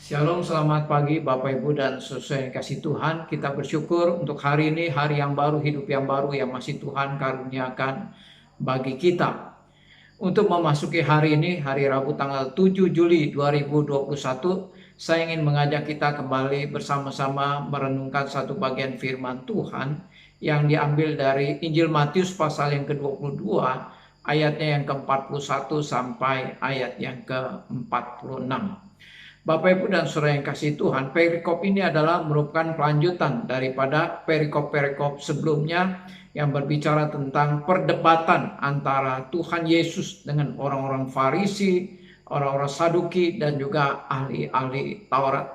Shalom, selamat pagi Bapak Ibu dan saudara yang kasih Tuhan. Kita bersyukur untuk hari ini, hari yang baru, hidup yang baru yang masih Tuhan karuniakan bagi kita. Untuk memasuki hari ini, hari Rabu tanggal 7 Juli 2021, saya ingin mengajak kita kembali bersama-sama merenungkan satu bagian firman Tuhan yang diambil dari Injil Matius pasal yang ke-22, ayatnya yang ke-41 sampai ayat yang ke-46. Bapak Ibu dan saudara yang kasih Tuhan, perikop ini adalah merupakan kelanjutan daripada perikop-perikop sebelumnya yang berbicara tentang perdebatan antara Tuhan Yesus dengan orang-orang Farisi, orang-orang Saduki, dan juga ahli-ahli Taurat.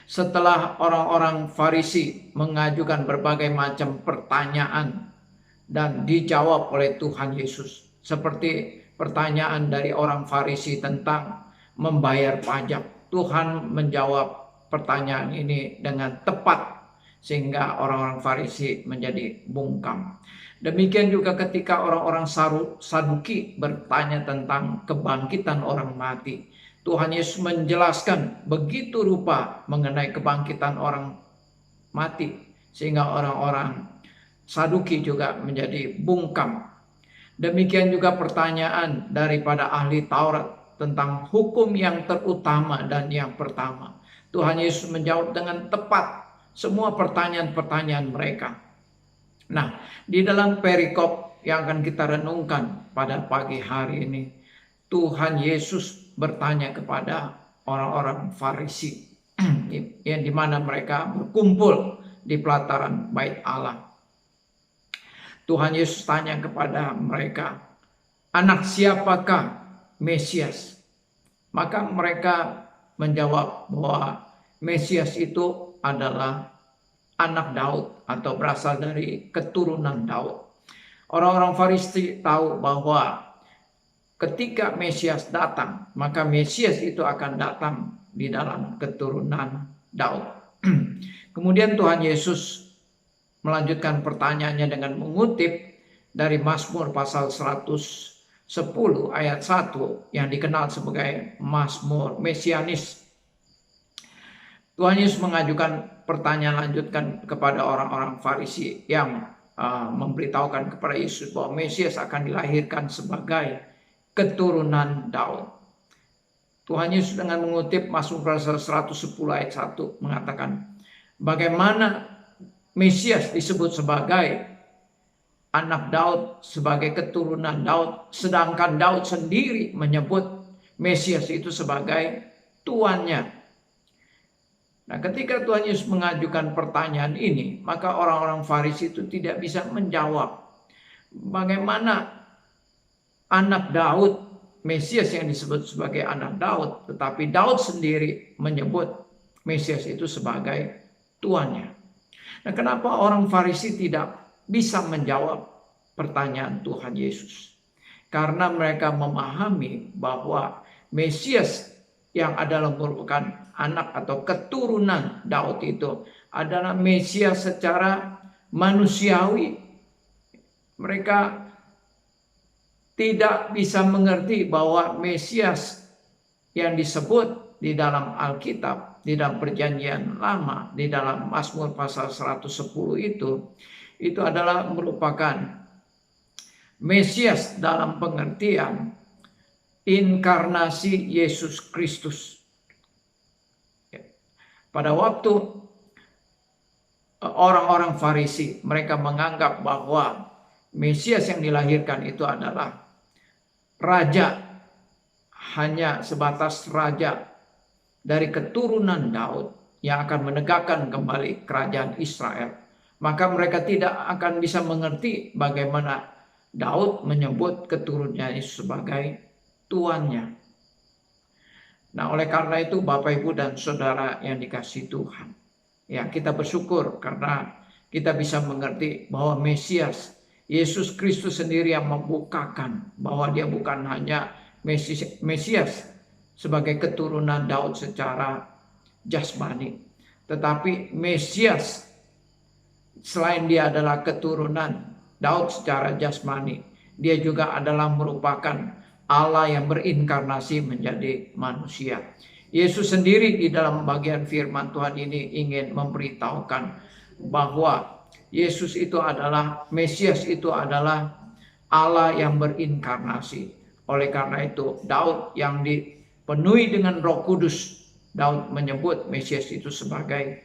Setelah orang-orang Farisi mengajukan berbagai macam pertanyaan dan dijawab oleh Tuhan Yesus, seperti pertanyaan dari orang Farisi tentang membayar pajak, Tuhan menjawab pertanyaan ini dengan tepat sehingga orang-orang Farisi menjadi bungkam. Demikian juga ketika orang-orang Saduki bertanya tentang kebangkitan orang mati, Tuhan Yesus menjelaskan begitu rupa mengenai kebangkitan orang mati sehingga orang-orang Saduki juga menjadi bungkam. Demikian juga pertanyaan daripada ahli Taurat tentang hukum yang terutama dan yang pertama. Tuhan Yesus menjawab dengan tepat semua pertanyaan-pertanyaan mereka. Nah, di dalam perikop yang akan kita renungkan pada pagi hari ini, Tuhan Yesus bertanya kepada orang-orang Farisi yang dimana mereka berkumpul di pelataran bait Allah. Tuhan Yesus tanya kepada mereka, anak siapakah Mesias? Maka mereka menjawab bahwa Mesias itu adalah anak Daud atau berasal dari keturunan Daud. Orang-orang Farisi tahu bahwa ketika Mesias datang, maka Mesias itu akan datang di dalam keturunan Daud. Kemudian Tuhan Yesus melanjutkan pertanyaannya dengan mengutip dari Mazmur pasal 110 ayat 1 yang dikenal sebagai Mazmur Mesianis. Tuhan Yesus mengajukan pertanyaan lanjutkan kepada orang-orang Farisi yang memberitahukan kepada Yesus bahwa Mesias akan dilahirkan sebagai keturunan Daud. Tuhan Yesus dengan mengutip Mazmur pasal 110 ayat 1 mengatakan, bagaimana Mesias disebut sebagai anak Daud, sebagai keturunan Daud, sedangkan Daud sendiri menyebut Mesias itu sebagai tuannya. Nah, ketika Tuhan Yesus mengajukan pertanyaan ini, maka orang-orang Farisi itu tidak bisa menjawab bagaimana anak Daud, Mesias yang disebut sebagai anak Daud, tetapi Daud sendiri menyebut Mesias itu sebagai tuannya. Nah, kenapa orang Farisi tidak bisa menjawab pertanyaan Tuhan Yesus? Karena mereka memahami bahwa Mesias yang adalah merupakan anak atau keturunan Daud itu adalah Mesias secara manusiawi. Mereka tidak bisa mengerti bahwa Mesias yang disebut di dalam Alkitab, di dalam perjanjian lama, di dalam Mazmur pasal 110 itu adalah merupakan Mesias dalam pengertian inkarnasi Yesus Kristus. Pada waktu orang-orang Farisi, mereka menganggap bahwa Mesias yang dilahirkan itu adalah raja, hanya sebatas raja dari keturunan Daud yang akan menegakkan kembali kerajaan Israel. Maka mereka tidak akan bisa mengerti bagaimana Daud menyebut keturunannya Yesus sebagai tuannya. Nah, oleh karena itu Bapak Ibu dan Saudara yang dikasihi Tuhan, ya, kita bersyukur karena kita bisa mengerti bahwa Mesias, Yesus Kristus sendiri yang membukakan bahwa dia bukan hanya Mesias sebagai keturunan Daud secara jasmani, tetapi Mesias selain dia adalah keturunan Daud secara jasmani, dia juga adalah merupakan Allah yang berinkarnasi menjadi manusia. Yesus sendiri di dalam bagian firman Tuhan ini ingin memberitahukan bahwa Yesus itu adalah Mesias, itu adalah Allah yang berinkarnasi. Oleh karena itu Daud yang dipenuhi dengan Roh Kudus, Daud menyebut Mesias itu sebagai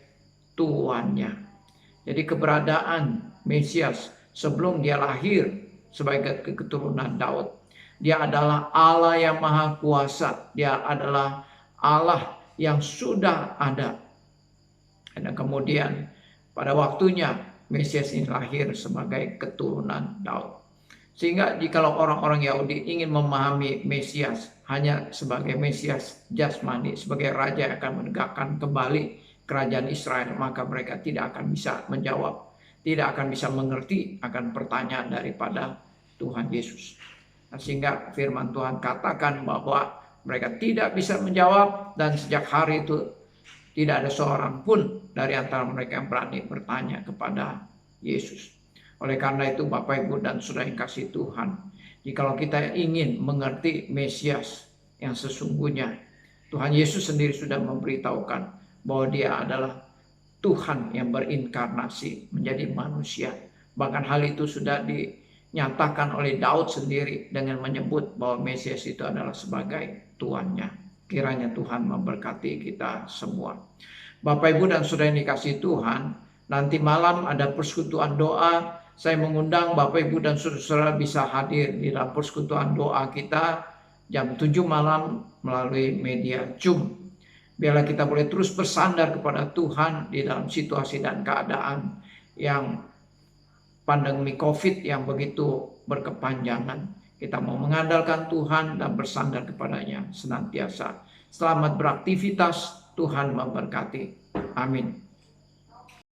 Tuannya. Jadi keberadaan Mesias sebelum dia lahir sebagai keturunan Daud, dia adalah Allah yang maha kuasa, dia adalah Allah yang sudah ada. Dan kemudian pada waktunya Mesias ini lahir sebagai keturunan Daud. Sehingga jikalau orang-orang Yahudi ingin memahami Mesias hanya sebagai Mesias jasmani, sebagai raja yang akan menegakkan kembali kerajaan Israel, maka mereka tidak akan bisa menjawab, tidak akan bisa mengerti akan pertanyaan daripada Tuhan Yesus. Sehingga firman Tuhan katakan bahwa mereka tidak bisa menjawab, dan sejak hari itu tidak ada seorang pun dari antara mereka yang berani bertanya kepada Yesus. Oleh karena itu Bapak Ibu dan Saudara yang kasih Tuhan, jikalau kita ingin mengerti Mesias yang sesungguhnya, Tuhan Yesus sendiri sudah memberitahukan bahwa dia adalah Tuhan yang berinkarnasi menjadi manusia. Bahkan hal itu sudah dinyatakan oleh Daud sendiri dengan menyebut bahwa Mesias itu adalah sebagai Tuannya. Kiranya Tuhan memberkati kita semua. Bapak Ibu dan Saudara yang dikasihi Tuhan, nanti malam ada persekutuan doa. Saya mengundang Bapak Ibu dan Saudara bisa hadir di dalam persekutuan doa kita jam 7 malam melalui media Zoom. Biarlah kita boleh terus bersandar kepada Tuhan di dalam situasi dan keadaan yang pandemi COVID yang begitu berkepanjangan. Kita mau mengandalkan Tuhan dan bersandar kepadanya senantiasa. Selamat beraktivitas, Tuhan memberkati. Amin.